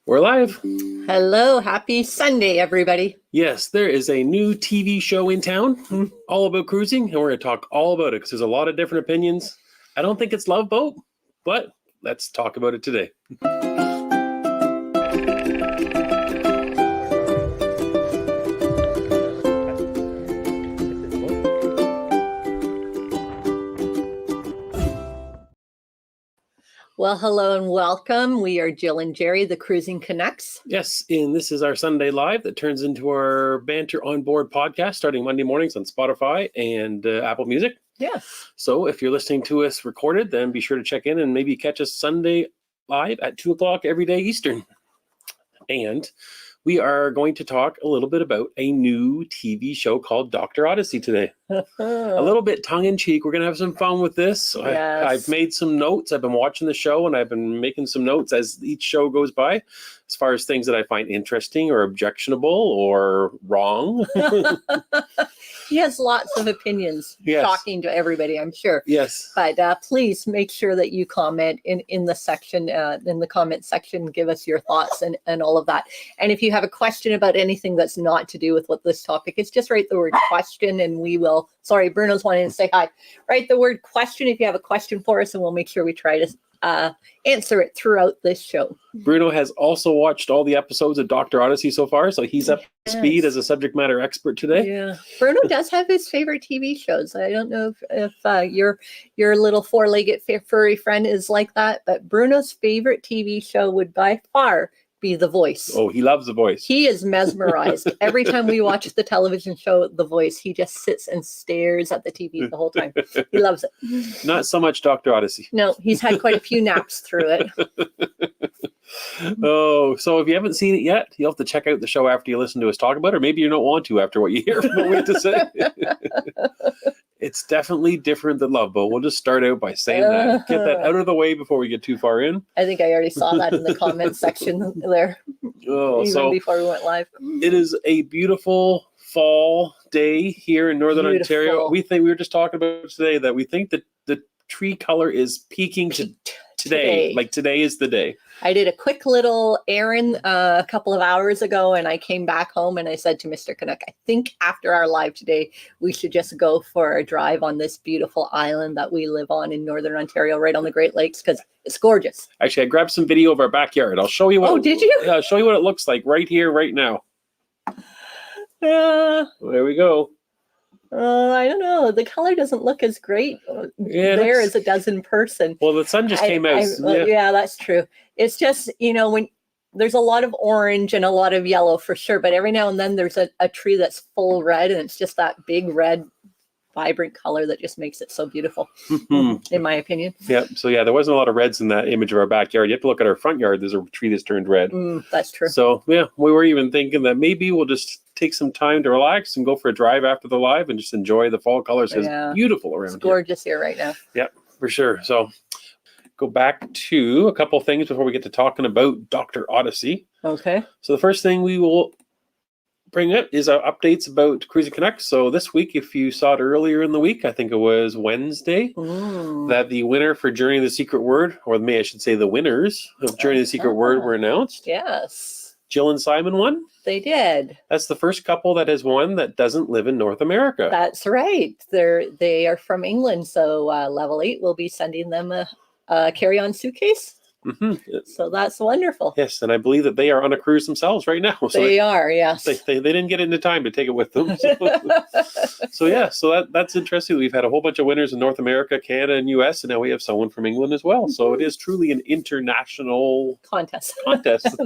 We're live. Hello, happy Sunday, everybody. Yes, there is a new TV show in town all about cruising, and we're going to talk all about it because there's a lot of different opinions. I don't think it's Love Boat, but let's talk about it today. Well, hello and welcome. We are Jill and Jerry, the Cruising Connects. Yes, and this is our Sunday Live that turns into our Banter Onboard podcast starting Monday mornings on Spotify and Apple Music. Yes. So if you're listening to us recorded, then be sure to check in and maybe catch us Sunday live at 2 o'clock every day Eastern. And we are going to talk a little bit about a new TV show called Dr. Odyssey today. A little bit tongue-in-cheek. We're going to have some fun with this. Yes. I've made some notes. I've been watching the show, and I've been making some notes as each show goes by, as far as things that I find interesting or objectionable or wrong. He has lots of opinions, Yes. shocking to everybody, I'm sure. Yes. But please make sure that you comment in the section, in the comment section, give us your thoughts and all of that. And if you have a question about anything that's not to do with what this topic is, just write the word question and we will, sorry, Bruno's wanting to say hi. Write the word question if you have a question for us and we'll make sure we try to answer it throughout this show. Bruno has also watched all the episodes of Dr. Odyssey so far, so he's up to speed as a subject matter expert today. Yeah, Bruno does have his favorite TV shows. I don't know if your little four-legged furry friend is like that, but Bruno's favorite TV show would by far be The Voice. Oh, he loves The Voice. He is mesmerized. Every time we watch the television show The Voice, he just sits and stares at the TV the whole time. He loves it. Not so much Dr. Odyssey. No, he's had quite a few naps through it. Oh, so if you haven't seen it yet, you'll have to check out the show after you listen to us talk about it, or maybe you don't want to after what you hear from what we have to say. It's definitely different than Love Boat. We'll just start out by saying that. Get that out of the way before we get too far in. I think I already saw that in the comment section there, even before we went live. It is a beautiful fall day here in Northern Ontario. We were just talking about today that we think that the tree color is peaking today. Like today is the day. I did a quick little errand a couple of hours ago and I came back home and I said to Mr. Canuck, I think after our live today, we should just go for a drive on this beautiful island that we live on in Northern Ontario, right on the Great Lakes, because it's gorgeous. Actually, I grabbed some video of our backyard. I'll show you what. Oh, did you? Yeah, I'll show you what it looks like right here, right now. There we go. I don't know. The color doesn't look as great there as it does in person. Well, the sun just came out. Yeah, that's true. It's just, when there's a lot of orange and a lot of yellow for sure, but every now and then there's a tree that's full red and it's just that big red, vibrant color that just makes it so beautiful, in my opinion. Yeah. So yeah, there wasn't a lot of reds in that image of our backyard. You have to look at our front yard. There's a tree that's turned red. That's true. So yeah, we were even thinking that maybe we'll just take some time to relax and go for a drive after the live and just enjoy the fall colors. It's beautiful around here. It's gorgeous here right now. Yeah, for sure. So go back to a couple things before we get to talking about Dr. Odyssey. Okay. So the first thing we will bring up is our updates about Cruising Connect. So this week, if you saw it earlier in the week, I think it was Wednesday, that the winner for Journey of the Secret Word, or I should say the winners of Journey of the Secret Word were announced. Yes. Jill and Simon won. They did. That's the first couple that has won that doesn't live in North America. That's right. They are from England, so Level 8 will be sending them a carry-on suitcase. So that's wonderful. Yes, and I believe that they are on a cruise themselves right now. So they are, yes. They didn't get into time to take it with them. So that's interesting. We've had a whole bunch of winners in North America, Canada, and US, and now we have someone from England as well. So it is truly an international contest.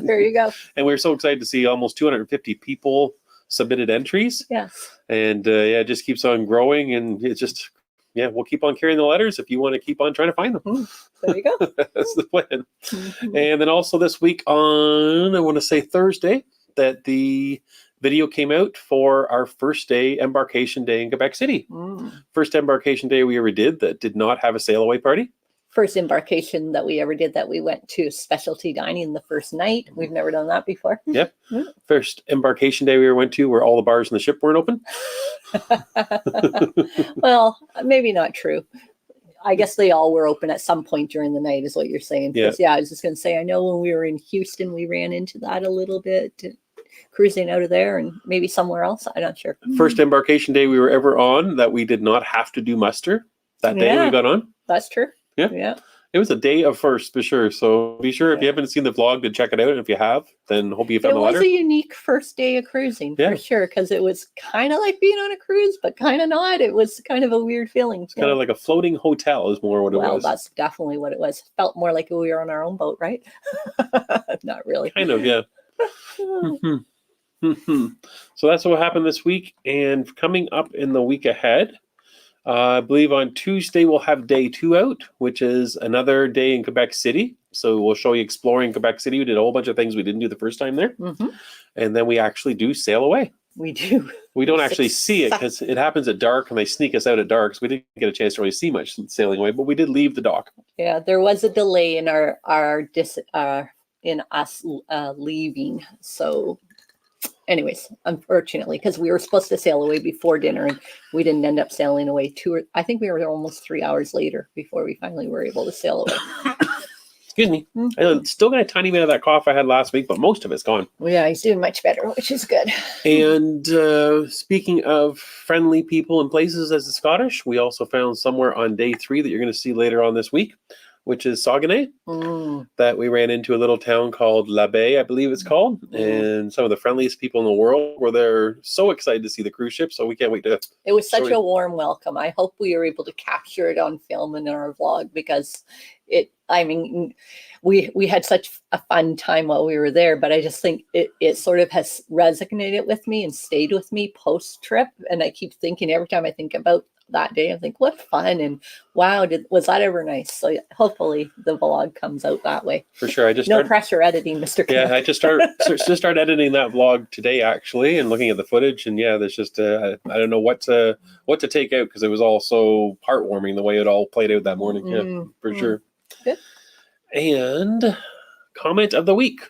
There you go. And we're so excited to see almost 250 people submitted entries. Yes. And it just keeps on growing, and it's just... Yeah, we'll keep on carrying the letters if you want to keep on trying to find them. There you go. That's the plan. And then also this week on, I want to say Thursday, that the video came out for our first day, embarkation day in Quebec City. First embarkation day we ever did that did not have a sail away party. First embarkation that we ever did that we went to specialty dining the first night. We've never done that before. Yep. First embarkation day we ever went to where all the bars in the ship weren't open. Well, maybe not true. I guess they all were open at some point during the night, is what you're saying. Yeah. Yeah, I was just going to say, I know when we were in Houston, we ran into that a little bit, cruising out of there and maybe somewhere else. I'm not sure. First embarkation day we were ever on that we did not have to do muster that day we got on. That's true. Yeah. Yeah. It was a day of first for sure. So be sure if you haven't seen the vlog to check it out. And if you have, then hope you found the It was letter. a unique first day of cruising for sure, because it was kind of like being on a cruise, but kind of not. It was kind of a weird feeling. It's kind of like a floating hotel is more what it was. Well, that's definitely what it was. Felt more like we were on our own boat, right? Not really. Kind of, yeah. So that's what happened this week. And coming up in the week ahead, I believe on Tuesday we'll have day 2 out, which is another day in Quebec City. So we'll show you exploring Quebec City. We did a whole bunch of things we didn't do the first time there. And then we actually do sail away. We do. We don't actually see it because it happens at dark and they sneak us out at dark. So we didn't get a chance to really see much sailing away, but we did leave the dock. Yeah, there was a delay in us leaving. So anyways, unfortunately, because we were supposed to sail away before dinner and we didn't end up sailing away I think we were there almost 3 hours later before we finally were able to sail away. Excuse me. I still got a tiny bit of that cough I had last week, but most of it's gone. Yeah, he's doing much better, which is good. And speaking of friendly people and places as the Scottish, we also found somewhere on day 3 that you're going to see later on this week, which is Saguenay, that we ran into a little town called La Baie, I believe it's called. And some of the friendliest people in the world were there, so excited to see the cruise ship. So we can't wait to. It was such a warm welcome. I hope we were able to capture it on film and in our vlog, because we had such a fun time while we were there, but I just think it sort of has resonated with me and stayed with me post trip. And I keep thinking, every time I think about that day, I think, what fun, and wow, was that ever nice? So hopefully the vlog comes out that way. For sure. No pressure editing, Mr. Yeah, I just start editing that vlog today actually, and looking at the footage, and there's just I don't know what to take out, because it was all so heartwarming the way it all played out that morning. For sure. Good. And comment of the week.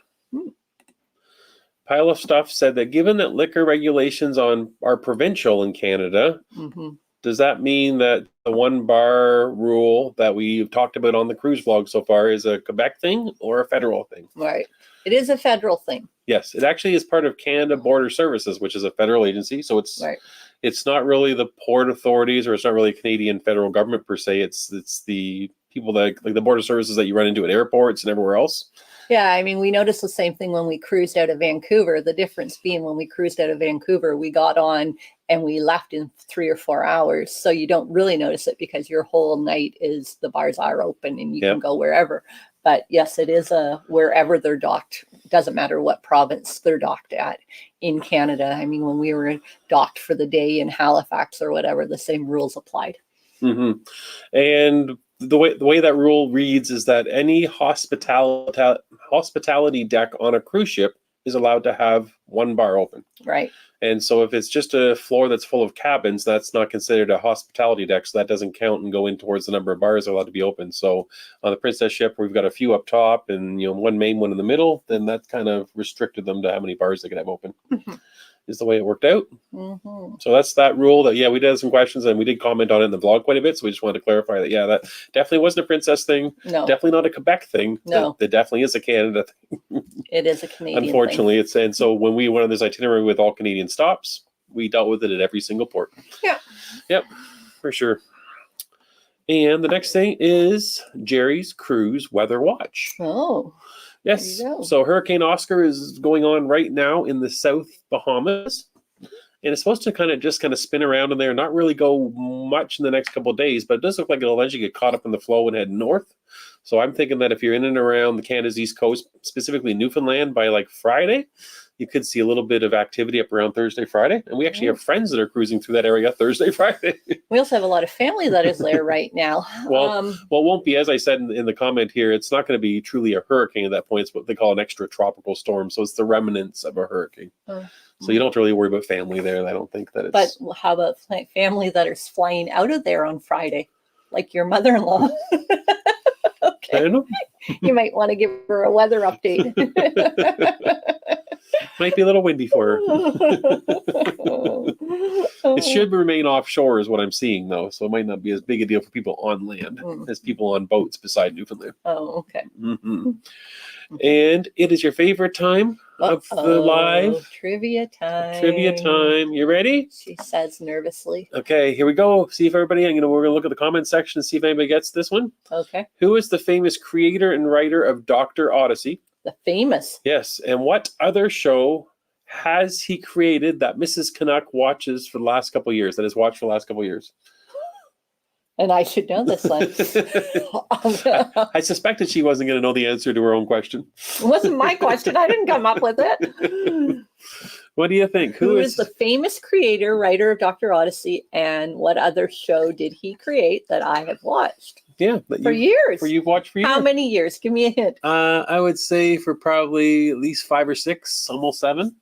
Pile of Stuff said that given that liquor regulations are provincial in Canada, does that mean that the 1 bar rule that we've talked about on the cruise vlog so far is a Quebec thing or a federal thing? Right. It is a federal thing. Yes, it actually is part of Canada Border Services, which is a federal agency. So it's not really the port authorities, or it's not really Canadian federal government per se. It's the people that, like the border services that you run into at airports and everywhere else. Yeah, I mean, we noticed the same thing when we cruised out of Vancouver. The difference being, when we cruised out of Vancouver, we got on and we left in 3 or 4 hours. So you don't really notice it, because your whole night is the bars are open and you can go wherever. But yes, it is wherever they're docked. Doesn't matter what province they're docked at in Canada. I mean, when we were docked for the day in Halifax or whatever, the same rules applied. And the way that rule reads is that any hospitality deck on a cruise ship is allowed to have 1 bar open. Right. And so if it's just a floor that's full of cabins, that's not considered a hospitality deck. So that doesn't count and go in towards the number of bars that are allowed to be open. So on the Princess ship, we've got a few up top and 1 main, 1 in the middle. Then that kind of restricted them to how many bars they could have open. Is the way it worked out. So that's that rule that, we did have some questions, and we did comment on it in the vlog quite a bit. So we just wanted to clarify that, that definitely wasn't a Princess thing. No. Definitely not a Quebec thing. No. That definitely is a Canada thing. It is a Canadian Unfortunately, thing. And so when we went on this itinerary with all Canadian stops, we dealt with it at every single port. Yeah. Yep, for sure. And the next thing is Jerry's Cruise Weather Watch. Oh. Yes. So Hurricane Oscar is going on right now in the South Bahamas. And it's supposed to kind of spin around in there, not really go much in the next couple of days, but it does look like it'll eventually get caught up in the flow and head north. So I'm thinking that if you're in and around the Canada's East Coast, specifically Newfoundland, by like Friday, you could see a little bit of activity up around Thursday, Friday. And we actually have friends that are cruising through that area Thursday, Friday. We also have a lot of family that is there right now. Well, it won't be, as I said in the comment here, it's not going to be truly a hurricane at that point. It's what they call an extra tropical storm. So it's the remnants of a hurricane. So you don't really worry about family there. I don't think that it's... But how about family that is flying out of there on Friday? Like your mother-in-law? Okay. I don't know. You might want to give her a weather update. Might be a little windy for her. It should remain offshore is what I'm seeing, though. So it might not be as big a deal for people on land as people on boats beside Newfoundland. Oh, okay. And it is your favorite time of the live. Trivia time. Trivia time. You ready? She says nervously. Okay, here we go. See if everybody, we're going to look at the comment section and see if anybody gets this one. Okay. Who is the famous creator and writer of Dr. Odyssey? The famous. Yes. And what other show has he created that Mrs. Canuck watches for the last couple of years, that has watched for the last couple of years? And I should know this one. I suspected she wasn't going to know the answer to her own question. It wasn't my question. I didn't come up with it. What do you think? Who is the famous creator, writer of Dr. Odyssey, and what other show did he create that I have watched? Yeah. For years. You've watched for years. How many years? Give me a hint. I would say for probably at least 5 or 6, almost 7.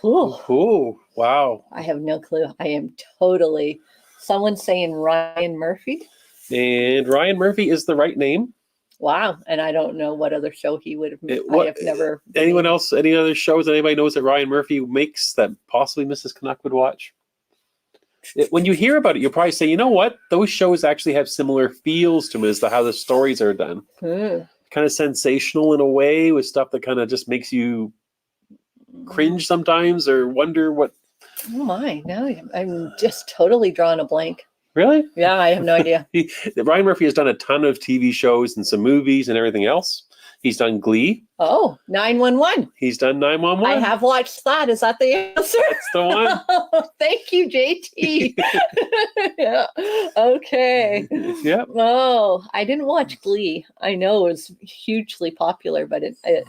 Oh, wow. I have no clue. I am totally... Someone's saying Ryan Murphy. And Ryan Murphy is the right name. Wow. And I don't know what other show he would have made. I have never... Anyone else, any other shows that anybody knows that Ryan Murphy makes that possibly Mrs. Canuck would watch? When you hear about it, you'll probably say, you know what? Those shows actually have similar feels to them as to how the stories are done. Kind of sensational in a way, with stuff that kind of just makes you cringe sometimes or wonder what... Oh my, now I'm just totally drawing a blank. Really? Yeah, I have no idea. Ryan Murphy has done a ton of TV shows and some movies and everything else. He's done Glee. Oh, 911. He's done 911. I have watched that. Is that the answer? That's the one. Thank you, JT. Yeah. Okay. Yep. Oh, I didn't watch Glee. I know it was hugely popular, but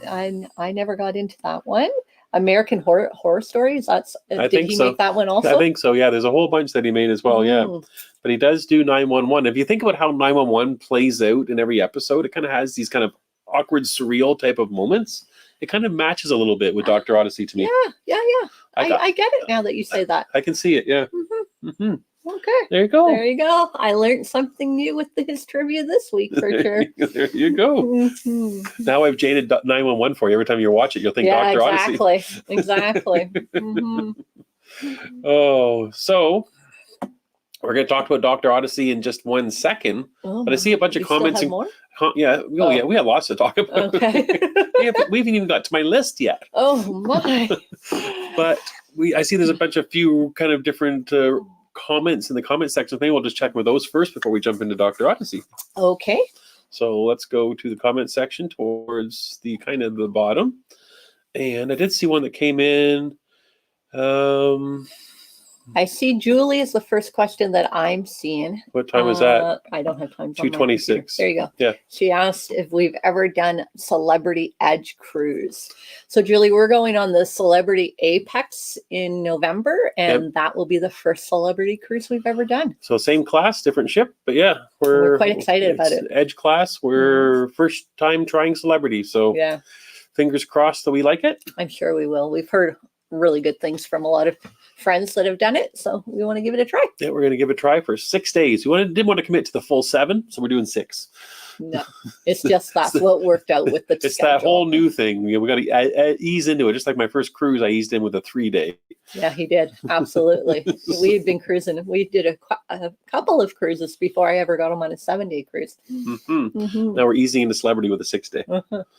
I never got into that one. American Horror Stories. Did he make that one also? I think so. Yeah, there's a whole bunch that he made as well. Yeah, but he does do 911. If you think about how 911 plays out in every episode, it kind of has these kind of awkward, surreal type of moments. It kind of matches a little bit with Dr. Odyssey to me. Yeah. I get it now that you say that. I can see it. Yeah. Okay. There you go. There you go. I learned something new with his trivia this week for sure. There you go. Now I've jaded 911 for you. Every time you watch it, you'll think Dr. Odyssey. Exactly. Oh, so we're going to talk about Dr. Odyssey in just 1 second. But I see a bunch of comments. Still have more? Yeah, we have lots to talk about. Okay. we haven't even got to my list yet. Oh my! But I see there's a few kind of different comments in the comment section. Maybe we'll just check with those first before we jump into Dr. Odyssey. Okay. So let's go to the comment section towards the kind of the bottom, and I did see one that came in. I see Julie is the first question that I'm seeing. What time is that? I don't have time. 2:26. There you go. Yeah. She asked if we've ever done Celebrity Edge Cruise. So Julie, we're going on the Celebrity Apex in November, and that will be the first celebrity cruise we've ever done. So same class, different ship, but yeah, we're quite excited about it. Edge class. We're first time trying Celebrity, so yeah, fingers crossed that we like it. I'm sure we will. We've heard really good things from a lot of friends that have done it, so we want to give it a try. Yeah, we're going to give it a try for 6 days. We didn't want to commit to the full 7, so we're doing 6. No, it's just that's what worked out with the It's schedule. that whole new thing. We got to ease into it. Just like my first cruise, I eased in with a 3-day. Yeah, he did. Absolutely. We had been cruising. We did a couple of cruises before I ever got him on a 7-day cruise. Now we're easing into Celebrity with a 6-day.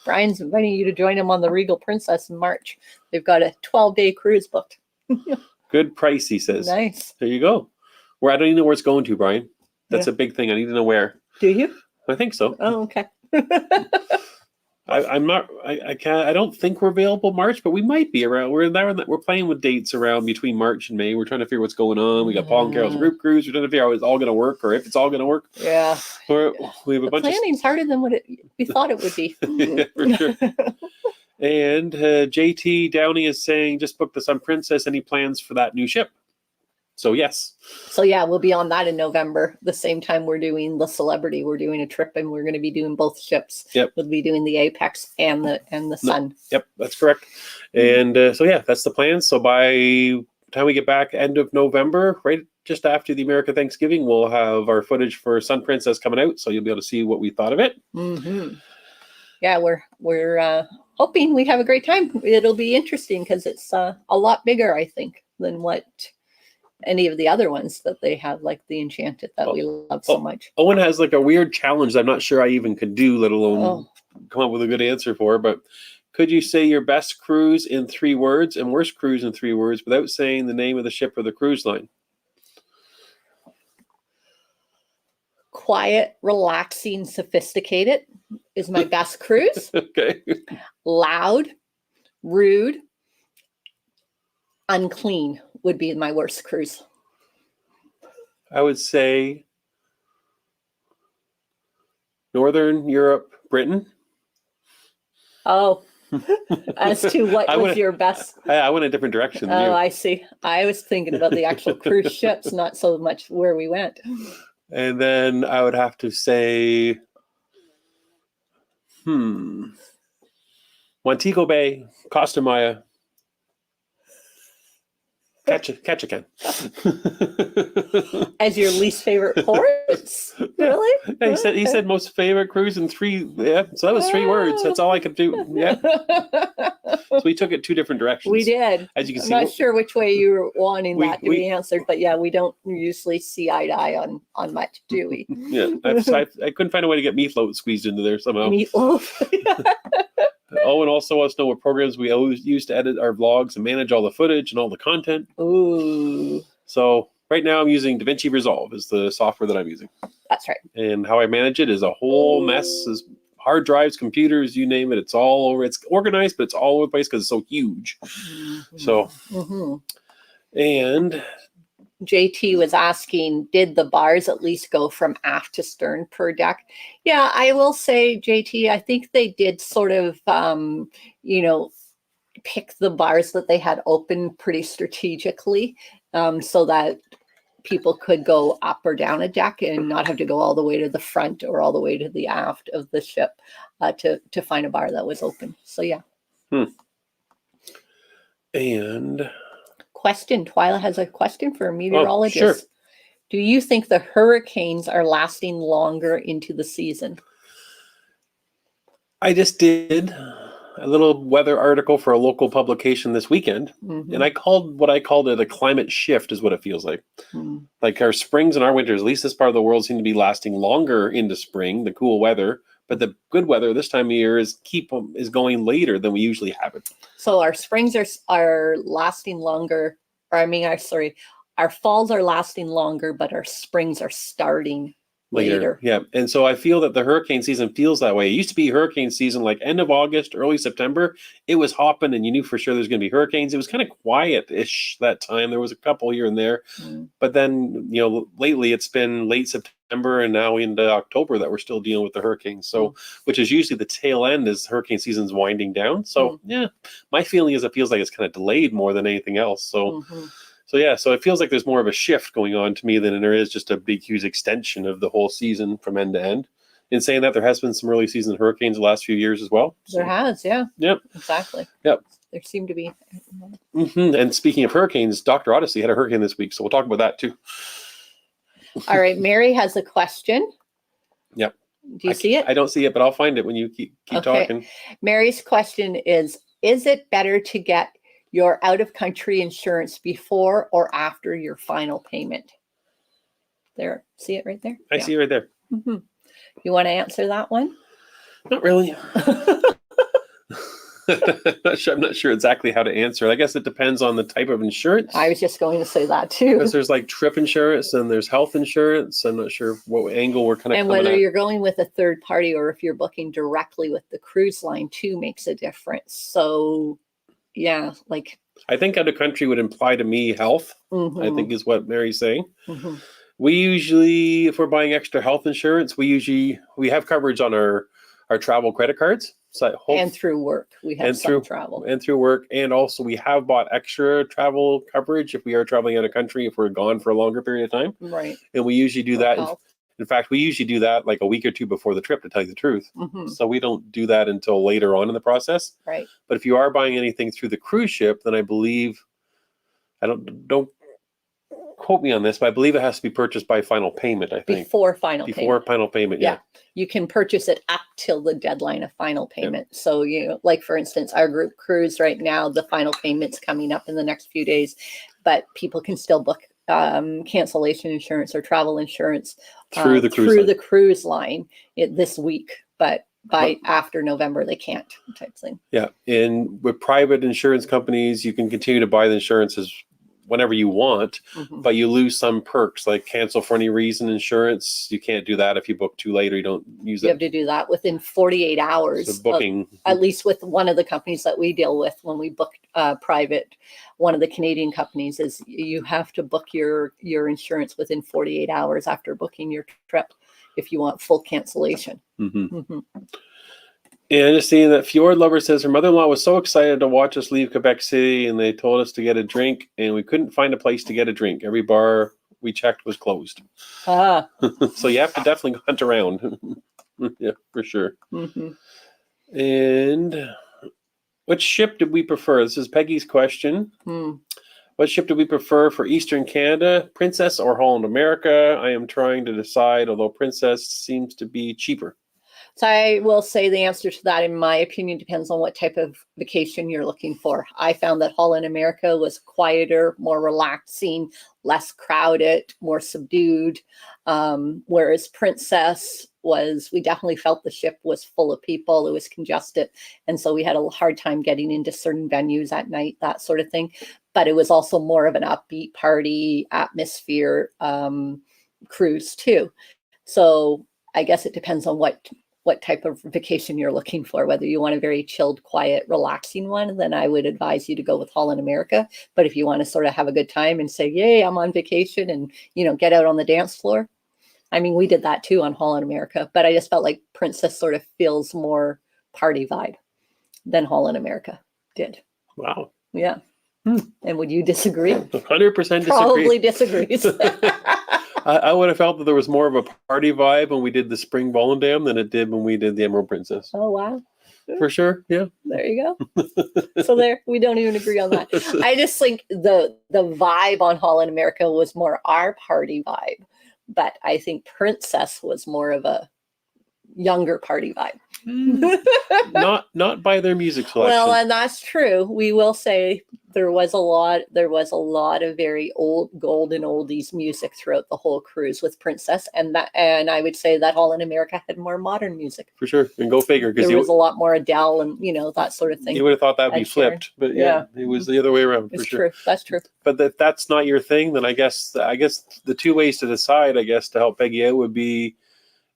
Brian's inviting you to join him on the Regal Princess in March. They've got a 12-day cruise booked. Good price, he says. Nice. There you go. I don't even know where it's going to, Brian. That's a big thing. I need to know where. Do you? I think so. Oh, okay. I'm not. I can't. I don't think we're available March, but we might be around. We're there. We're playing with dates around between March and May. We're trying to figure what's going on. We got Paul and Carol's group cruise. We're trying to figure out how it's all going to work, or if it's all going to work. Yeah. We have a bunch. Planning's harder than what we thought it would be. Yeah, for sure. And JT Downey is saying, just book the Sun Princess. Any plans for that new ship? So yes. So yeah, we'll be on that in November. The same time we're doing the Celebrity. We're doing a trip, and we're going to be doing both ships. Yep. We'll be doing the Apex and the Sun. Yep, that's correct. And so yeah, that's the plan. So by the time we get back, end of November, right just after the American Thanksgiving, we'll have our footage for Sun Princess coming out. So you'll be able to see what we thought of it. Yeah, we're hoping we have a great time. It'll be interesting because it's a lot bigger, I think, than what any of the other ones that they have, like the Enchanted that we love so much. Owen has like a weird challenge I'm not sure I even could do, let alone come up with a good answer for. But could you say your best cruise in 3 words and worst cruise in 3 words without saying the name of the ship or the cruise line? Quiet, relaxing, sophisticated is my best cruise. Okay. Loud, rude, unclean would be my worst cruise. I would say Northern Europe, Britain. Oh, as to what was your best? I went a different direction than you. I see. I was thinking about the actual cruise ships, not so much where we went. And then I would have to say, Montego Bay, Costa Maya, Ketchikan. As your least favorite ports? Really? Yeah, he said most favorite cruise in 3. Yeah, so that was 3 words. That's all I could do. Yeah. So we took it 2 different directions. We did. As you can I'm see, not sure which way you were wanting that to we- be answered, but yeah, we don't usually see eye to eye on much, do we? Yeah, I couldn't find a way to get meat float squeezed into there somehow. Meatloaf. Owen also wants to know what programs we always use to edit our vlogs and manage all the footage and all the content. Ooh, So right now I'm using DaVinci Resolve is the software that I'm using. that's right. And how I manage it is a whole mess. Is hard drives, computers, you name it. It's all over. It's organized, but it's all over the place because it's so huge. So, and JT was asking, did the bars at least go from aft to stern per deck? Yeah, I will say, JT, I think they did sort of, pick the bars that they had open pretty strategically, so that people could go up or down a deck and not have to go all the way to the front or all the way to the aft of the ship to find a bar that was open. So yeah. And Question. Twyla has a question for a meteorologist. sure. Do you think the hurricanes are lasting longer into the season? I just did a little weather article for a local publication this weekend, and I called it a climate shift is what it feels like. Like our springs and our winters, at least this part of the world, seem to be lasting longer into spring, the cool weather, but the good weather this time of year is going later than we usually have it. So our springs are lasting longer, our falls are lasting longer, but our springs are starting later. Yeah. And so I feel that the hurricane season feels that way. It used to be hurricane season like end of August, early September. It was hopping and you knew for sure there's going to be hurricanes. It was kind of quiet-ish that time. There was a couple here and there. But then, lately it's been late September and now into October that we're still dealing with the hurricanes. So, which is usually the tail end as hurricane season's winding down. So, yeah, my feeling is it feels like it's kind of delayed more than anything else. So, so it feels like there's more of a shift going on to me than there is just a big, huge extension of the whole season from end to end. In saying that, there has been some early season hurricanes the last few years as well. There has, yeah. Yep. Exactly. Yep. There seem to be. And speaking of hurricanes, Dr. Odyssey had a hurricane this week, so we'll talk about that too. All right, Mary has a question. Yep. Do you see it? I don't see it, but I'll find it when you keep talking. Mary's question is it better to get your out-of-country insurance before or after your final payment? There, see it right there? I see it right there. You want to answer that one? Not really. I'm not sure exactly how to answer it. I guess it depends on the type of insurance. I was just going to say that too. Because there's like trip insurance and there's health insurance. I'm not sure what angle we're kind of and coming whether at. you're going with a third party or if you're booking directly with the cruise line too makes a difference. So yeah, like I think out of country would imply to me health, I think is what Mary's saying. We usually, if we're buying extra health insurance, we have coverage on our travel credit cards. So and through work, we have some travel. And through work. And also we have bought extra travel coverage if we are traveling out of country, if we're gone for a longer period of time. Right. And we usually do that. Health. In fact, we usually do that like a week or two before the trip, to tell you the truth. So we don't do that until later on in the process. Right. But if you are buying anything through the cruise ship, then I believe, don't quote me on this, but I believe it has to be purchased by final payment, I think. Before final payment. Final payment, yeah. You can purchase it up till the deadline of final payment. Yeah. So, like for instance, our group cruise right now, the final payment's coming up in the next few days, but people can still book cancellation insurance or travel insurance Through the cruise through line. the cruise line this week, but by after November they can't, type thing. Yeah, and with private insurance companies, you can continue to buy the insurances whenever you want, but you lose some perks like cancel for any reason insurance. You can't do that if you book too late or you don't use You it. have to do that within 48 hours. So booking, at least with one of the companies that we deal with when we book private, one of the Canadian companies, is you have to book your insurance within 48 hours after booking your trip if you want full cancellation. And just seeing that Fjord Lover says her mother-in-law was so excited to watch us leave Quebec City, and they told us to get a drink, and we couldn't find a place to get a drink. Every bar we checked was closed. So you have to definitely hunt around. Yeah, for sure. And which ship did we prefer? This is Peggy's question. What ship do we prefer for Eastern Canada, Princess or Holland America? I am trying to decide, although Princess seems to be cheaper. So I will say the answer to that, in my opinion, depends on what type of vacation you're looking for. I found that Holland America was quieter, more relaxing, less crowded, more subdued. Whereas Princess we definitely felt the ship was full of people. It was congested. And so we had a hard time getting into certain venues at night, that sort of thing. But it was also more of an upbeat party atmosphere cruise too. So I guess it depends on what type of vacation you're looking for. Whether you want a very chilled, quiet, relaxing one, then I would advise you to go with Holland America. But if you want to sort of have a good time and say, yay, I'm on vacation, and, get out on the dance floor. I mean, we did that too on Holland America, but I just felt like Princess sort of feels more party vibe than Holland America did. Wow. Yeah. And would you disagree? 100% disagree. Probably disagrees. I would have felt that there was more of a party vibe when we did the Spring Volendam than it did when we did the Emerald Princess. Oh, wow. For sure, yeah. There you go. So there, we don't even agree on that. I just think the vibe on Holland America was more our party vibe, but I think Princess was more of a younger party vibe. Not by their music selection. Well, and that's true. We will say there was a lot of very old golden oldies music throughout the whole cruise with Princess, and I would say that Holland America had more modern music. For sure. And go figure, because there was a lot more Adele and that sort of thing. You would have thought that'd be flipped, but yeah, it was the other way around. It's for sure. True. That's true. But if that's not your thing, then I guess the two ways to decide, to help Peggy out, would be,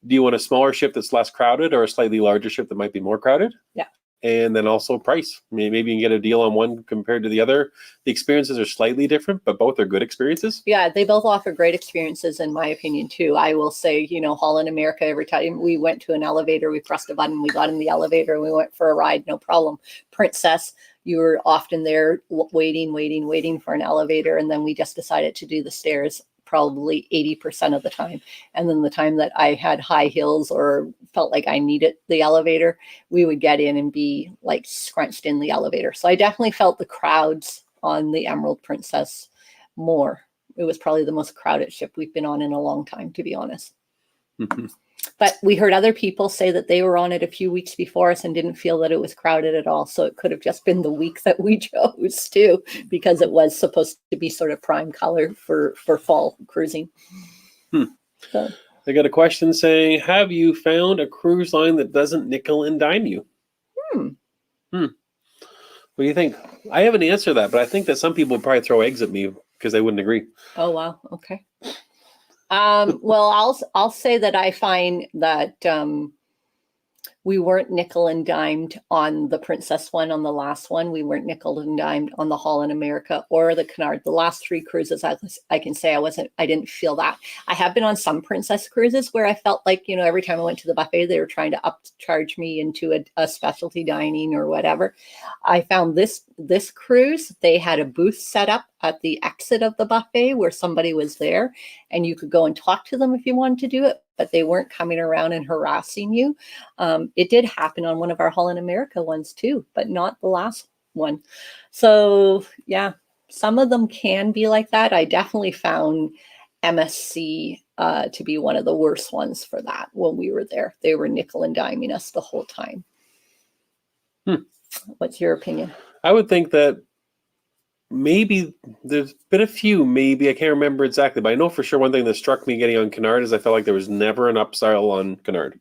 do you want a smaller ship that's less crowded or a slightly larger ship that might be more crowded? Yeah. And then also price. Maybe you can get a deal on one compared to the other. The experiences are slightly different, but both are good experiences. Yeah, they both offer great experiences, in my opinion, too. I will say, Holland America, every time we went to an elevator, we pressed a button, we got in the elevator, and we went for a ride, no problem. Princess, you were often there waiting for an elevator, and then we just decided to do the stairs probably 80% of the time. And then the time that I had high heels or felt like I needed the elevator, we would get in and be like scrunched in the elevator. So I definitely felt the crowds on the Emerald Princess more. It was probably the most crowded ship we've been on in a long time, to be honest. But we heard other people say that they were on it a few weeks before us and didn't feel that it was crowded at all. So it could have just been the week that we chose too, because it was supposed to be sort of prime color for fall cruising. So. I got a question saying, have you found a cruise line that doesn't nickel and dime you? What do you think? I haven't answered that, but I think that some people would probably throw eggs at me because they wouldn't agree. Oh, wow. Okay. Well, I'll say that I find that we weren't nickel and dimed on the Princess one, on the last one. We weren't nickel and dimed on the Holland America or the Cunard. The last three cruises, I can say I didn't feel that. I have been on some Princess cruises where I felt like, every time I went to the buffet, they were trying to upcharge me into a specialty dining or whatever. I found this cruise, they had a booth set up at the exit of the buffet where somebody was there, and you could go and talk to them if you wanted to do it, but they weren't coming around and harassing you. It did happen on one of our Holland America ones too, but not the last one. So yeah, some of them can be like that. I definitely found MSC to be one of the worst ones for that when we were there. They were nickel and diming us the whole time. What's your opinion? I would think that maybe there's been a few, maybe I can't remember exactly, but I know for sure one thing that struck me getting on Cunard is I felt like there was never an upsell on Cunard.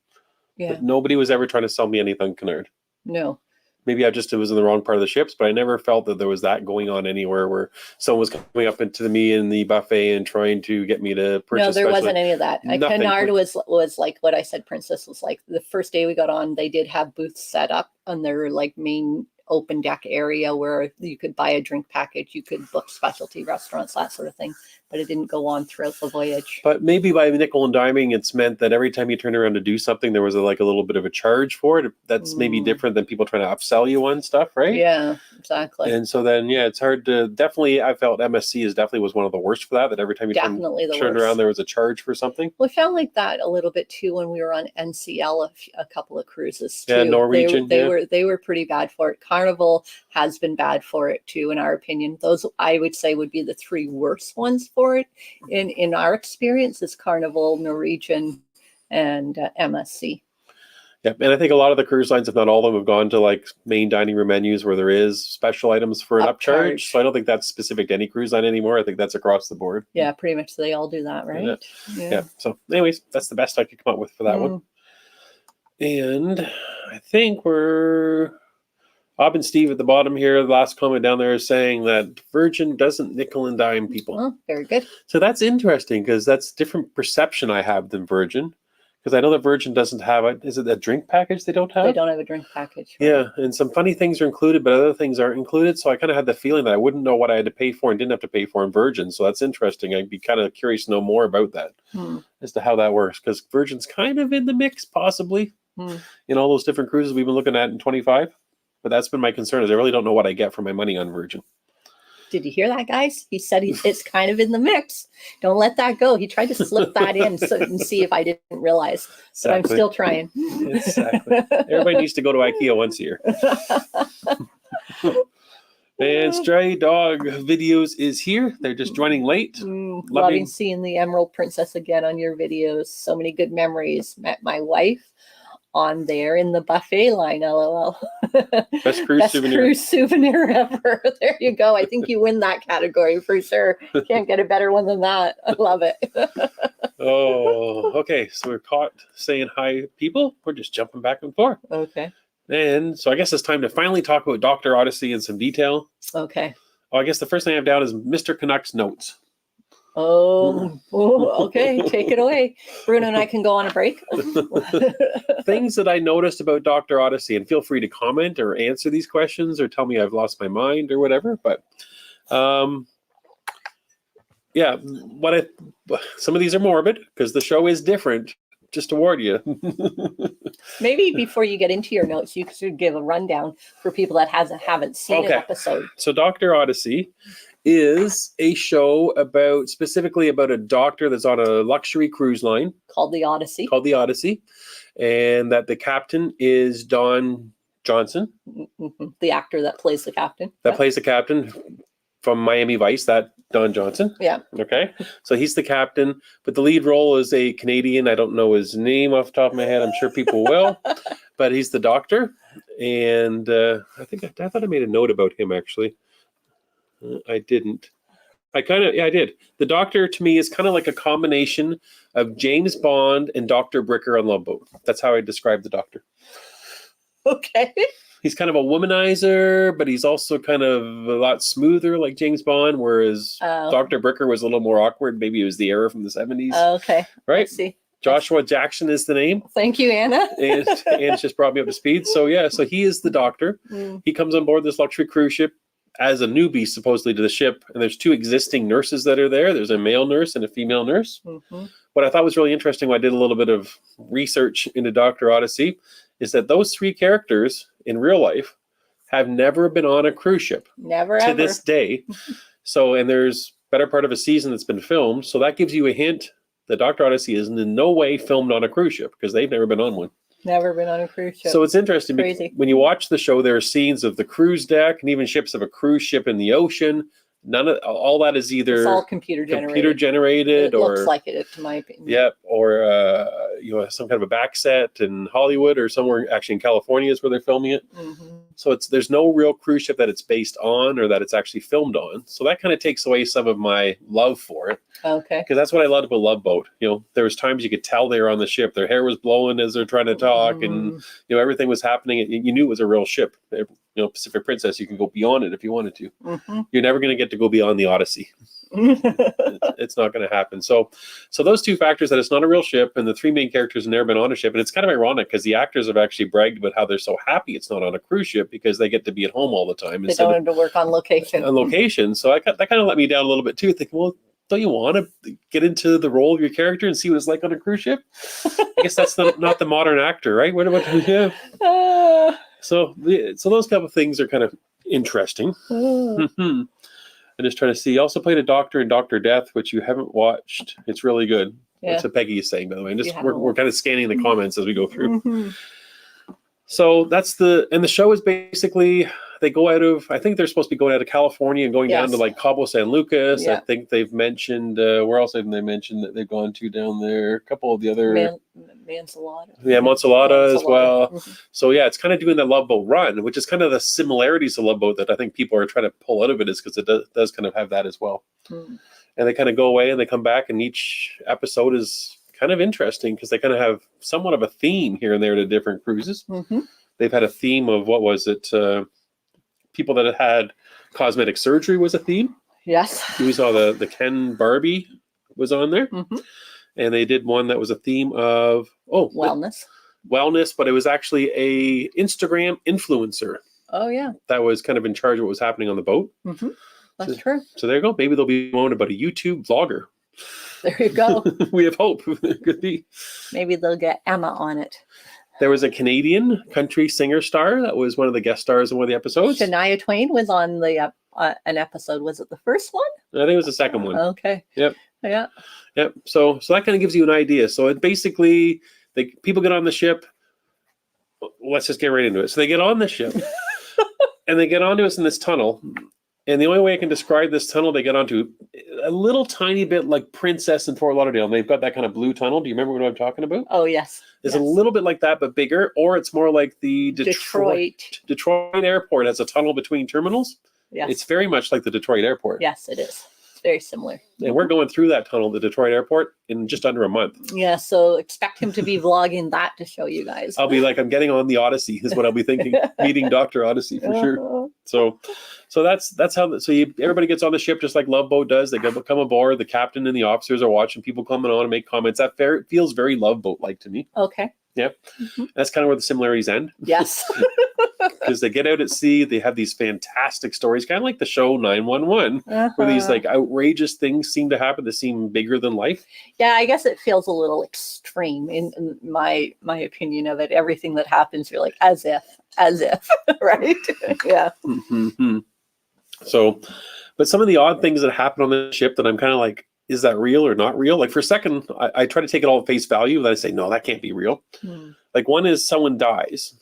Yeah. That nobody was ever trying to sell me anything on Cunard. No. Maybe I just was in the wrong part of the ships, but I never felt that there was that going on anywhere where someone was coming up into me in the buffet and trying to get me to purchase. No, there wasn't any of that. Nothing. Cunard was like what I said. Princess was like the first day we got on. They did have booths set up on their like main open deck area where you could buy a drink package, you could book specialty restaurants, that sort of thing. But it didn't go on throughout the voyage. But maybe by nickel and diming, it's meant that every time you turn around to do something, there was like a little bit of a charge for it. That's maybe different than people trying to upsell you on stuff, right? Yeah, exactly. And so then, yeah, it's hard to definitely. I felt MSC is definitely was one of the worst for that. That every time you turned around, there was a charge for something. We found like that a little bit too when we were on NCL a couple of cruises too. Yeah, Norwegian. They were pretty bad for it. Carnival has been bad for it too, in our opinion. Those I would say would be the three worst ones for it. In our experience, is Carnival, Norwegian, and MSC. Yeah, and I think a lot of the cruise lines, if not all of them, have gone to like main dining room menus where there is special items for an upcharge. So I don't think that's specific to any cruise line anymore. I think that's across the board. Yeah, pretty much they all do that, right? Yeah. So anyways, that's the best I could come up with for that one. And I think we're... Bob and Steve at the bottom here, the last comment down there is saying that Virgin doesn't nickel and dime people. Oh, very good. So that's interesting because that's different perception I have than Virgin. Because I know that Virgin doesn't have is it a drink package they don't have? They don't have a drink package. Right? Yeah, and some funny things are included, but other things aren't included. So I kind of had the feeling that I wouldn't know what I had to pay for and didn't have to pay for in Virgin. So that's interesting. I'd be kind of curious to know more about that as to how that works. Because Virgin's kind of in the mix, possibly, in all those different cruises we've been looking at in 25. But that's been my concern is I really don't know what I get for my money on Virgin. Did you hear that, guys? He said it's kind of in the mix. Don't let that go. He tried to slip that in and see if I didn't realize. But I'm still trying. Exactly. Everybody needs to go to IKEA once a year. And Stray Dog Videos is here. They're just joining late. Loving seeing the Emerald Princess again on your videos. So many good memories. Met my wife on there in the buffet line, LOL. Best cruise souvenir ever. There you go. I think you win that category for sure. Can't get a better one than that. I love it. Oh, okay. So we're caught saying hi, people. We're just jumping back and forth. Okay. And so I guess it's time to finally talk about Dr. Odyssey in some detail. Okay. Oh, I guess the first thing I have down is Mr. Canuck's notes. Oh, okay. Take it away. Bruno and I can go on a break. Things that I noticed about Dr. Odyssey, and feel free to comment or answer these questions or tell me I've lost my mind or whatever. But yeah, some of these are morbid because the show is different. Just to warn you. Maybe before you get into your notes, you should give a rundown for people that haven't seen an episode. So Dr. Odyssey is a show specifically about a doctor that's on a luxury cruise line called the Odyssey. And that the captain is Don Johnson. The actor that plays the captain. Plays the captain from Miami Vice, that Don Johnson. Yeah. Okay. So he's the captain, but the lead role is a Canadian. I don't know his name off the top of my head. I'm sure people will, but he's the doctor. And I thought I made a note about him actually. I didn't. I did. The doctor to me is kind of like a combination of James Bond and Dr. Bricker on Love Boat. That's how I describe the doctor. Okay. He's kind of a womanizer, but he's also kind of a lot smoother like James Bond, whereas Dr. Bricker was a little more awkward. Maybe it was the era from the 70s. Okay. Right? Let's see. Joshua Jackson is the name. Thank you, Anna. and Anna's just brought me up to speed. So yeah, so he is the doctor. He comes on board this luxury cruise ship as a newbie, supposedly, to the ship. And there's two existing nurses that are there. There's a male nurse and a female nurse. What I thought was really interesting when I did a little bit of research into Dr. Odyssey is that those three characters in real life have never been on a cruise ship. Never to ever. this day. So, and there's better part of a season that's been filmed. So that gives you a hint that Dr. Odyssey is in no way filmed on a cruise ship because they've never been on one. Never been on a cruise ship. So it's interesting. Crazy. When you watch the show, there are scenes of the cruise deck and even ships of a cruise ship in the ocean. none of all that is either It's all computer generated It or looks like it, to my opinion. Yep, or some kind of a back set in Hollywood or somewhere actually in California is where they're filming it. Mm-hmm. So there's no real cruise ship that it's based on or that it's actually filmed on. So that kind of takes away some of my love for it. Okay. Because that's what I loved about Love Boat. There was times you could tell they were on the ship. Their hair was blowing as they're trying to talk, and everything was happening. You knew it was a real ship. Pacific Princess, you can go beyond it if you wanted to. Mm-hmm. You're never going to get to go beyond the Odyssey. It's not going to happen. So those two factors, that it's not a real ship and the three main characters have never been on a ship. And it's kind of ironic because the actors have actually bragged about how they're so happy it's not on a cruise ship because they get to be at home all the time. They don't have to work on location. So that kind of let me down a little bit too, thinking, well, don't you want to get into the role of your character and see what it's like on a cruise ship? I guess that's not the modern actor, right? What about So those couple of things are kind of interesting. I'm just trying to see. I also played a doctor in Dr. Death, which you haven't watched. It's really good. Yeah. That's what Peggy is saying, by the way. We're kind of scanning the comments as we go through. Mm-hmm. So the show is basically, they go out of, I think they're supposed to be going out of California and going down to like Cabo San Lucas. Yeah. I think they've mentioned, where else have they mentioned that they've gone to down there? A couple of the other. Mansalata. Yeah, Monsalata as well. Mm-hmm. So yeah, it's kind of doing the Love Boat run, which is kind of the similarities to Love Boat that I think people are trying to pull out of it, is because it does kind of have that as well. Mm. And they kind of go away and they come back, and each episode is kind of interesting because they kind of have somewhat of a theme here and there to different cruises. Mm-hmm. They've had a theme of, what was it? People that had cosmetic surgery was a theme. Yes. We saw the Ken Barbie was on there. Mm-hmm. And they did one that was a theme of wellness, but it was actually a Instagram influencer. Oh yeah, that was kind of in charge of what was happening on the boat. Mm-hmm. That's true. So there you go. Maybe there'll be one about a YouTube vlogger. There you go. We have hope. It could be. Maybe they'll get Emma on it. There was a Canadian country singer star that was one of the guest stars in one of the episodes. Shania Twain was on the an episode. Was it the first one? I think it was the second one. Okay. Yep. Yeah. Yep. So that kind of gives you an idea. So it basically, people get on the ship. Let's just get right into it. So they get on the ship and they get onto us in this tunnel. And the only way I can describe this tunnel, they get onto a little tiny bit like Princess in Fort Lauderdale. And they've got that kind of blue tunnel. Do you remember what I'm talking about? Oh, yes. It's a little bit like that, but bigger. Or it's more like the Detroit Airport has a tunnel between terminals. Yes. It's very much like the Detroit Airport. Yes, it is. Very similar. And we're going through that tunnel, the Detroit Airport, in just under a month. Yeah, so expect him to be vlogging that to show you guys. I'll be like, I'm getting on the Odyssey is what I'll be thinking. Meeting Dr. Odyssey for sure. So that's how. Everybody gets on the ship just like Love Boat does. They come aboard. The captain and the officers are watching people coming on and make comments. That feels very Love Boat like to me. Okay. Yep. Mm-hmm. That's kind of where the similarities end. Yes. Because they get out at sea, they have these fantastic stories, kind of like the show 911, where these like outrageous things seem to happen that seem bigger than life. Yeah, I guess it feels a little extreme in my opinion of it. Everything that happens, you're like, as if, right? Yeah. Mm-hmm. So, but some of the odd things that happen on the ship that I'm kind of like, is that real or not real? Like for a second, I try to take it all at face value. Then I say, no, that can't be real. Like one is someone dies.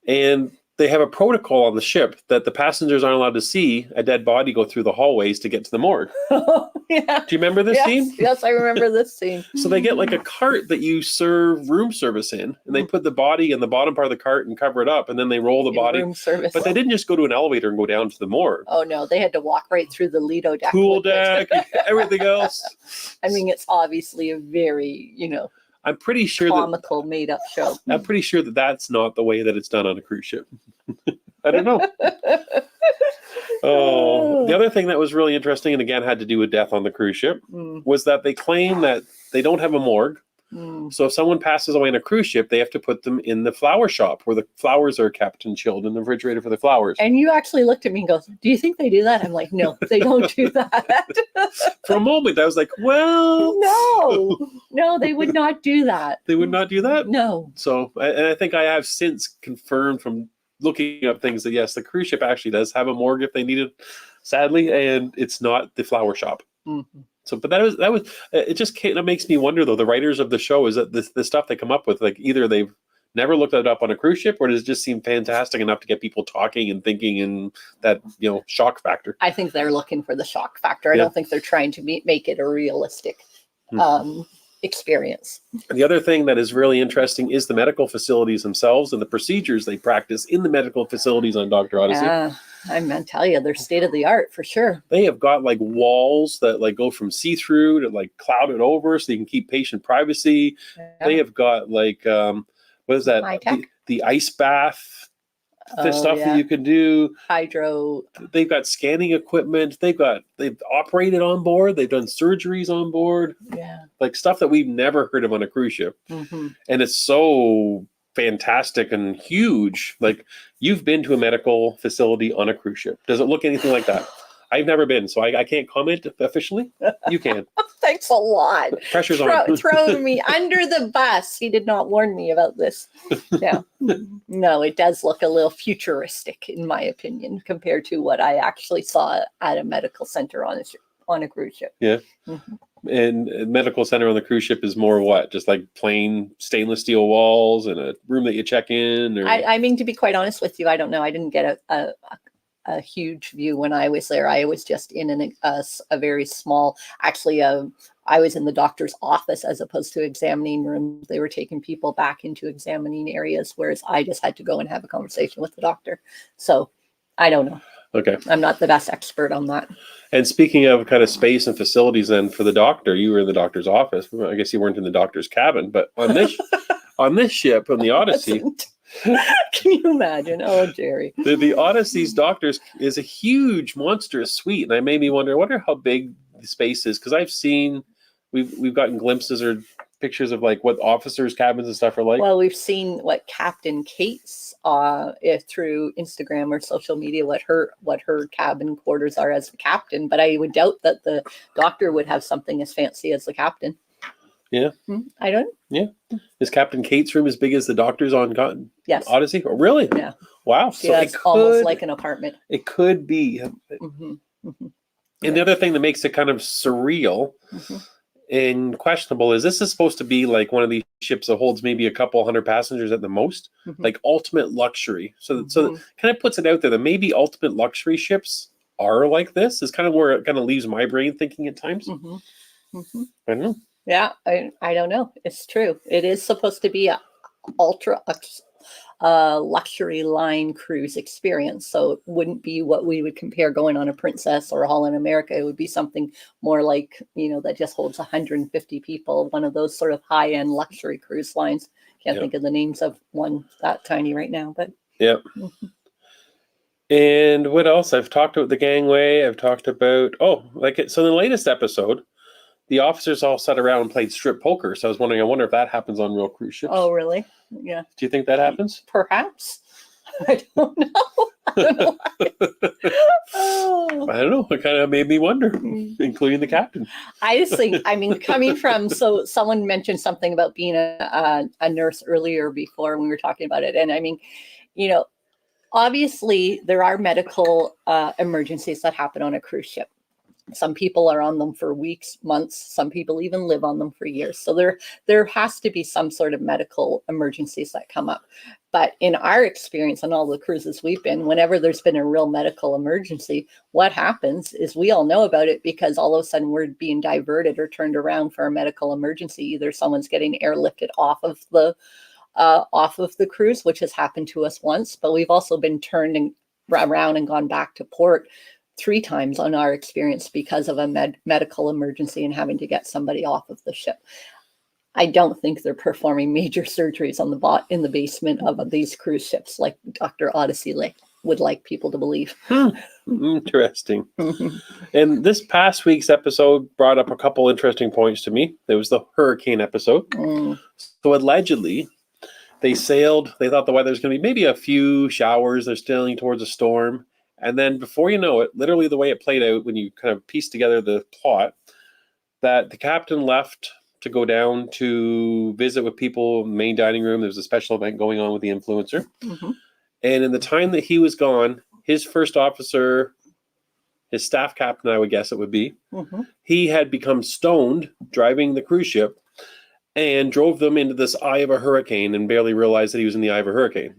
And they have a protocol on the ship that the passengers aren't allowed to see a dead body go through the hallways to get to the morgue. Yeah. Do you remember this scene? Yes, I remember this scene. So they get like a cart that you serve room service in, and they put the body in the bottom part of the cart and cover it up, and then they roll the body. Room service. But they didn't just go to an elevator and go down to the morgue. Oh no, they had to walk right through the Lido deck. Pool deck, everything else. I mean, it's obviously a very, I'm pretty sure comical made-up show. I'm pretty sure that that's not the way that it's done on a cruise ship. I don't know. The other thing that was really interesting, and again had to do with death on the cruise ship, was that they claim that they don't have a morgue. So if someone passes away on a cruise ship, they have to put them in the flower shop where the flowers are kept and chilled in the refrigerator for the flowers. And you actually looked at me and goes, do you think they do that? I'm like, no, they don't do that. For a moment, I was like, well... No, they would not do that. They would not do that? No. So, and I think I have since confirmed from looking up things that, yes, the cruise ship actually does have a morgue if they need it, sadly, and it's not the flower shop. Mm-hmm. So, but that was it just kind of makes me wonder, though, the writers of the show, is that the stuff they come up with, like either they've never looked it up on a cruise ship, or does it just seem fantastic enough to get people talking and thinking and that, shock factor? I think they're looking for the shock factor. I Yeah. don't think they're trying to make it a realistic experience. The other thing that is really interesting is the medical facilities themselves and the procedures they practice in the medical facilities on Dr. Odyssey. Yeah, I'm going to tell you, they're state of the art for sure. They have got like walls that like go from see-through to like clouded over so you can keep patient privacy. Yeah. They have got like, what is that? The ice bath. The stuff that you can do. Hydro. They've got scanning equipment. They've operated on board. They've done surgeries on board. Yeah. Like stuff that we've never heard of on a cruise ship. Mm-hmm. And it's so fantastic and huge. Like, you've been to a medical facility on a cruise ship. Does it look anything like that? I've never been, so I can't comment officially. You can. Thanks a lot. Pressure's on. Throwing me under the bus. He did not warn me about this. Yeah. No, it does look a little futuristic, in my opinion, compared to what I actually saw at a medical center on a cruise ship. Yeah. Mm-hmm. And a medical center on the cruise ship is more what? Just like plain stainless steel walls and a room that you check in? Or... I mean, to be quite honest with you, I don't know. I didn't get a huge view when I was there. I was just in a very small, actually, I was in the doctor's office as opposed to examining rooms. They were taking people back into examining areas, whereas I just had to go and have a conversation with the doctor. So I don't know. Okay. I'm not the best expert on that. And speaking of kind of space and facilities, then for the doctor, you were in the doctor's office. I guess you weren't in the doctor's cabin, but on this on this ship, on the Odyssey. Can you imagine? Oh, Jerry. The Odyssey's doctors is a huge, monstrous suite, and I made me wonder how big the space is, because I've seen, we've gotten glimpses or pictures of like what officers' cabins and stuff are like. Well, we've seen what Captain Kate's through Instagram or social media, what her cabin quarters are as the captain, but I would doubt that the doctor would have something as fancy as the captain. Yeah. I don't. Yeah. Is Captain Kate's room as big as the doctor's on Yes. Odyssey? Oh, really? Yeah. Wow. So it's almost like an apartment. It could be. Mm-hmm. Mm-hmm. And the other thing that makes it kind of surreal and questionable is this is supposed to be like one of these ships that holds maybe a couple hundred passengers at the most, like ultimate luxury. So it kind of puts it out there that maybe ultimate luxury ships are like this. Is kind of where it kind of leaves my brain thinking at times. I don't know. Yeah, I don't know. It's true. It is supposed to be a ultra luxury line cruise experience. So it wouldn't be what we would compare going on a Princess or a Holland America. It would be something more like, that just holds 150 people. One of those sort of high-end luxury cruise lines. Can't think of the names of one that tiny right now, but yeah. And what else? I've talked about the gangway. I've talked about so in the latest episode, the officers all sat around and played strip poker. So I wonder if that happens on real cruise ships. Oh, really? Yeah. Do you think that happens? Perhaps. I don't know. I don't know. I don't know. It kind of made me wonder, including the captain. I just think, coming from, so someone mentioned something about being a nurse earlier before when we were talking about it. And obviously there are medical emergencies that happen on a cruise ship. Some people are on them for weeks, months. Some people even live on them for years. So there has to be some sort of medical emergencies that come up. But in our experience on all the cruises we've been, whenever there's been a real medical emergency, what happens is we all know about it because all of a sudden we're being diverted or turned around for a medical emergency. Either someone's getting airlifted off of the cruise, which has happened to us once, but we've also been turned around and gone back to port 3 times on our experience because of a medical emergency and having to get somebody off of the ship. I don't think they're performing major surgeries in the basement of these cruise ships like Dr. Odyssey would like people to believe. Interesting. And this past week's episode brought up a couple interesting points to me. There was the hurricane episode. So allegedly, they thought the weather was going to be maybe a few showers. They're sailing towards a storm. And then before you know it, literally the way it played out when you kind of piece together the plot, that the captain left to go down to visit with people in the main dining room. There was a special event going on with the influencer. And in the time that he was gone, his first officer, his staff captain, I would guess it would be, he had become stoned driving the cruise ship and drove them into this eye of a hurricane and barely realized that he was in the eye of a hurricane.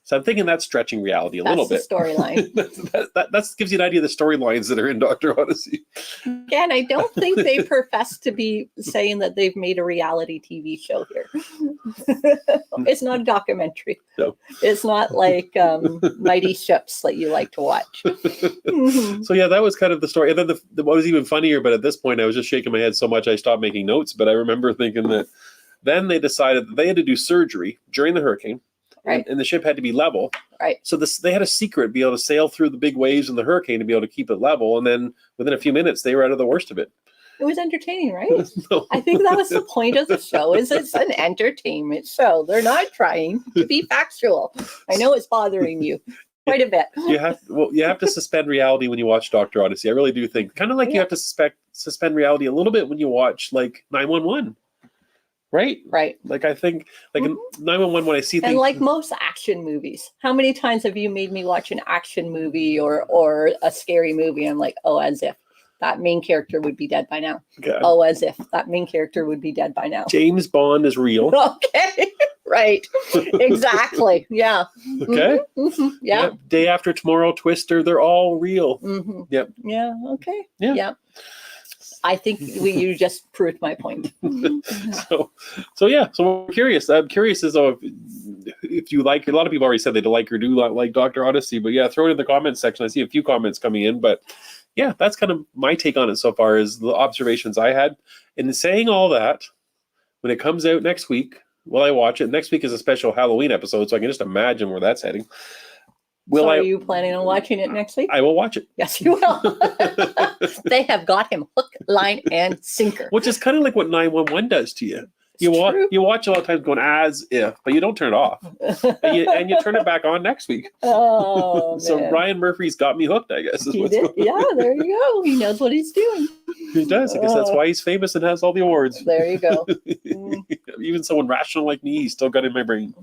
So I'm thinking that's stretching reality a little bit. That's the storyline. that gives you an idea of the storylines that are in Dr. Odyssey. Again, I don't think they profess to be saying that they've made a reality TV show here. It's not a documentary. No. It's not like Mighty Ships that you like to watch. So yeah, that was kind of the story. And then what was even funnier, but at this point I was just shaking my head so much I stopped making notes. But I remember thinking that then they decided that they had to do surgery during the hurricane. Right. And the ship had to be level. Right. So they had a secret, be able to sail through the big waves and the hurricane to be able to keep it level. And then within a few minutes, they were out of the worst of it. It was entertaining, right? No. I think that was the point of the show, is it's an entertainment show. They're not trying to be factual. I know it's bothering you quite a bit. You have to suspend reality when you watch Dr. Odyssey. I really do think. Kind of like you have to suspend reality a little bit when you watch like 911. Right? Right. Like I think like in 911 when I see things. And like most action movies, how many times have you made me watch an action movie or a scary movie? I'm like, oh, as if that main character would be dead by now. God. Oh, as if that main character would be dead by now. James Bond is real. Okay. Right. Exactly. Yeah. Okay. Mm-hmm. Yeah. Yep. Day After Tomorrow, Twister, they're all real. Mm-hmm. Yep. Yeah. Okay. Yeah. Yeah. I think you just proved my point. So yeah. So I'm curious as though if you like, a lot of people already said they like or do like Dr. Odyssey, but yeah, throw it in the comments section. I see a few comments coming in, but yeah, that's kind of my take on it so far, is the observations I had. And saying all that, when it comes out next week, will I watch it? Next week is a special Halloween episode, so I can just imagine where that's heading. Are you planning on watching it next week? I will watch it. Yes, you will. They have got him hook, line, and sinker. Which is kind of like what 911 does to you. You watch a lot of times going as if, but you don't turn it off, and you turn it back on next week. Oh, so man. Ryan Murphy's got me hooked, I guess. He did. Yeah, there you go. He knows what he's doing. He does. I guess that's why he's famous and has all the awards. There you go. Even someone rational like me, he's still got it in my brain.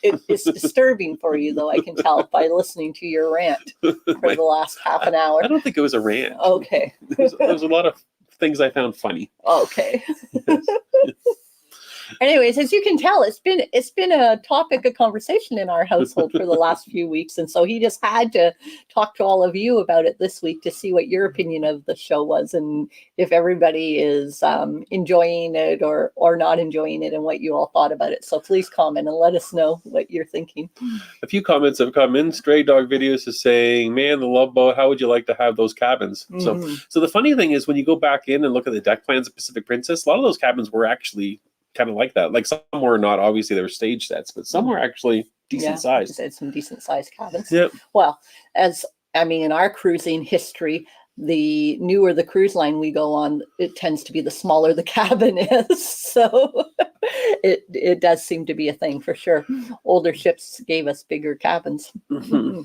It's disturbing for you, though, I can tell by listening to your rant for the last half an hour. I don't think it was a rant. Okay. There's a lot of things I found funny. Okay. Anyways, as you can tell, it's been a topic of conversation in our household for the last few weeks, and so he just had to talk to all of you about it this week to see what your opinion of the show was, and if everybody is enjoying it or not enjoying it, and what you all thought about it. So please comment and let us know what you're thinking. A few comments have come in. Stray Dog Videos is saying, "Man, the Love Boat. How would you like to have those cabins?" Mm-hmm. So the funny thing is, when you go back in and look at the deck plans of Pacific Princess, a lot of those cabins were actually kind of like that. Like some were not, obviously they were stage sets, but some were actually decent sized. It's some decent sized cabins. Yep. Well, in our cruising history, the newer the cruise line we go on, it tends to be the smaller the cabin is. So it does seem to be a thing for sure. Older ships gave us bigger cabins. Mm-hmm.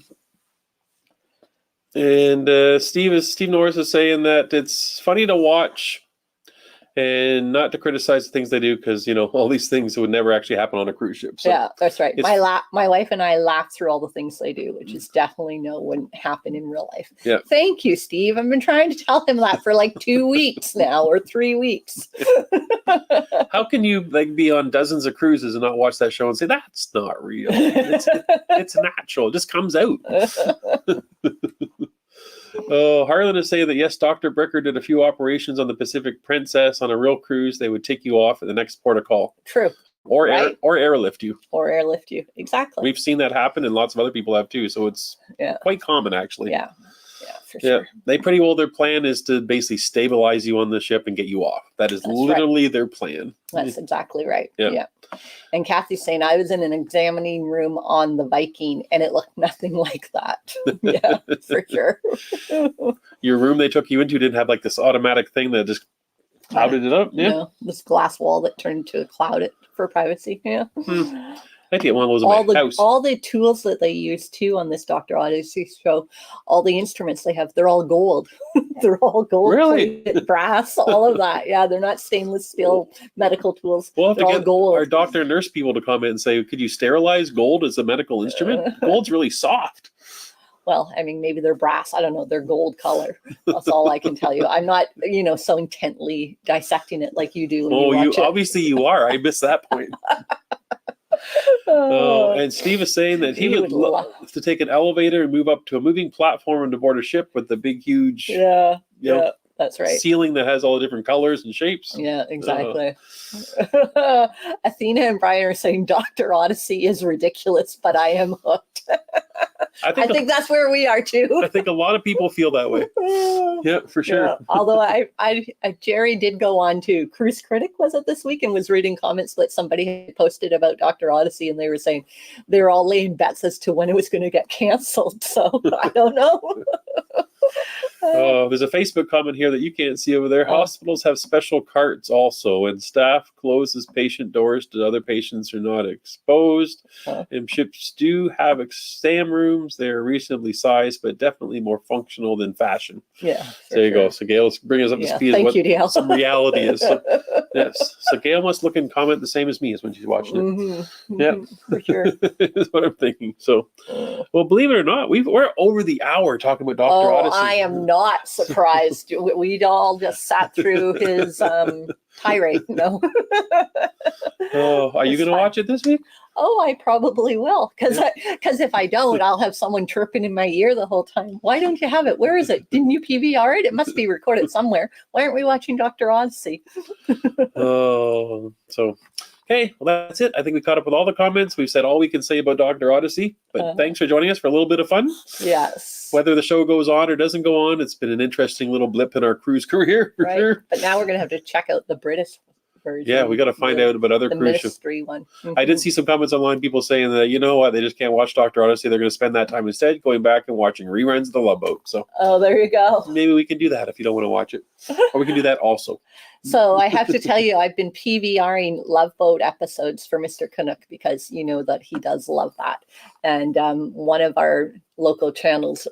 And Steve Norris is saying that it's funny to watch and not to criticize the things they do, because all these things would never actually happen on a cruise ship. So yeah, that's right. My wife and I laugh through all the things they do, which is definitely wouldn't happen in real life. Yeah. Thank you, Steve. I've been trying to tell him that for like 2 weeks now, or 3 weeks. How can you be on dozens of cruises and not watch that show and say that's not real? It's natural. It just comes out. Oh, Harlan is saying that yes, Dr. Bricker did a few operations on the Pacific Princess. On a real cruise, they would take you off at the next port of call. True. Or airlift you. Or airlift you. Exactly. We've seen that happen, and lots of other people have too. So it's quite common, actually. Yeah. Yeah, for sure. They pretty well, their plan is to basically stabilize you on the ship and get you off. That's literally their plan. That's exactly right. Yeah. And Kathy's saying, I was in an examining room on the Viking and it looked nothing like that. Yeah, for sure. Your room they took you into didn't have this automatic thing that just clouded it up? Yeah. No, this glass wall that turned into a cloud for privacy. Yeah. I'd get one of those in my house. All the tools that they use too on this Dr. Odyssey show, all the instruments they have, they're all gold. They're all gold. Really? Brass, all of that. Yeah, they're not stainless steel medical tools. We'll have they're to all get gold. our doctor and nurse people to comment and say, could you sterilize gold as a medical instrument? Gold's really soft. well, I mean, maybe they're brass. I don't know. They're gold color. That's all I can tell you. I'm not, so intently dissecting it like you do when you watch it. Obviously you are. I missed that point. And Steve is saying that he would love to take an elevator and move up to a moving platform and to board a ship with the big, huge, that's right. ceiling that has all the different colors and shapes. Yeah, exactly. Athena and Brian are saying Dr. Odyssey is ridiculous, but I am hooked. I think that's where we are too. I think a lot of people feel that way. Yeah, for sure. Yeah. Although Jerry did go on to Cruise Critic, was it this week, and was reading comments that somebody had posted about Dr. Odyssey, and they were saying they're all laying bets as to when it was going to get canceled. So I don't know. There's a Facebook comment here that you can't see over there. Hospitals have special carts also, and staff closes patient doors to other patients who are not exposed. And ships do have exam rooms. They're reasonably sized, but definitely more functional than fashion. Yeah. There you go. So Gail's bringing us up to speed Thank you, Gail. Some reality is. So, yes. So Gail must look and comment the same as me as when she's watching it. Mm-hmm. Yeah. For sure. That's what I'm thinking. So, well, believe it or not, we're over the hour talking about Dr. Odyssey. I am not surprised. We'd all just sat through his tirade. No. Are you going to watch it this week? Oh, I probably will. Because if I don't, I'll have someone chirping in my ear the whole time. Why don't you have it? Where is it? Didn't you PVR it? It must be recorded somewhere. Why aren't we watching Dr. Odyssey? Okay, well, that's it. I think we caught up with all the comments. We've said all we can say about Dr. Odyssey. But thanks for joining us for a little bit of fun. Yes. Whether the show goes on or doesn't go on, it's been an interesting little blip in our cruise career. For sure. But now we're going to have to check out the British version. Yeah, we got to find out about other the cruise ships. mystery one. Mm-hmm. I did see some comments online, people saying that, you know what, they just can't watch Dr. Odyssey. They're going to spend that time instead going back and watching reruns of The Love Boat. So, there you go. Maybe we can do that if you don't want to watch it. Or we can do that also. So I have to tell you, I've been PVRing Love Boat episodes for Mr. Canuck because you know that he does love that. And one of our local channels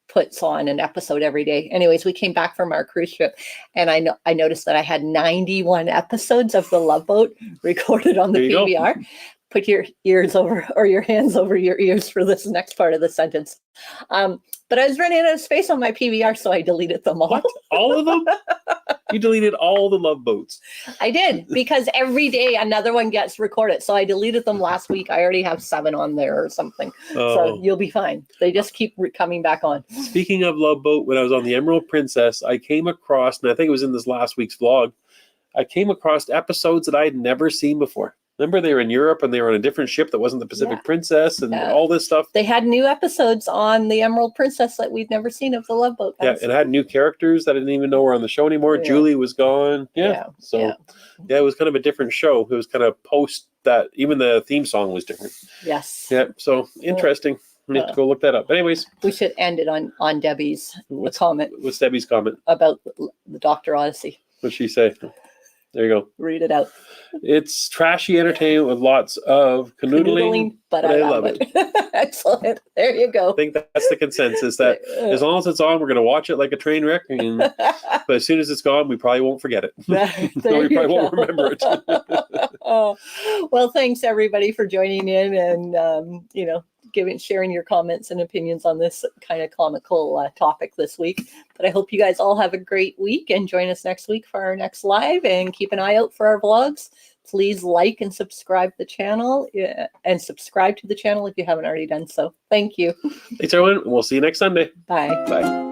puts on an episode every day. Anyways, we came back from our cruise trip, and I noticed that I had 91 episodes of The Love Boat recorded on the PVR. Put your ears over, or your hands over your ears for this next part of the sentence. But I was running out of space on my PVR, so I deleted them all. What? All of them? You deleted all the Love Boats. I did, because every day another one gets recorded. So I deleted them last week. I already have 7 on there or something. So you'll be fine. They just keep coming back on. Speaking of Love Boat, when I was on the Emerald Princess, I came across, and I think it was in this last week's vlog, I came across episodes that I had never seen before. Remember, they were in Europe and they were on a different ship that wasn't the Pacific Princess and all this stuff. They had new episodes on the Emerald Princess that we'd never seen of the Love Boat. Yeah, and it had new characters that I didn't even know were on the show anymore. Julie was gone. It was kind of a different show. It was kind of post that. Even the theme song was different. Yes. Yeah, so interesting. We have to go look that up. But anyways. We should end it on Debbie's comment. What's Debbie's comment? About the Dr. Odyssey. What'd she say? There you go. Read it out. It's trashy entertainment with lots of canoodling, but I love it. Excellent. There you go. I think that's the consensus, that as long as it's on, we're going to watch it like a train wreck. But as soon as it's gone, we probably won't forget it. We probably won't remember it. Well, thanks everybody for joining in and, sharing your comments and opinions on this kind of comical topic this week. But I hope you guys all have a great week and join us next week for our next live, and keep an eye out for our vlogs. Please like and subscribe to the channel, and subscribe to the channel if you haven't already done so. Thank you. Thanks everyone. We'll see you next Sunday. Bye. Bye.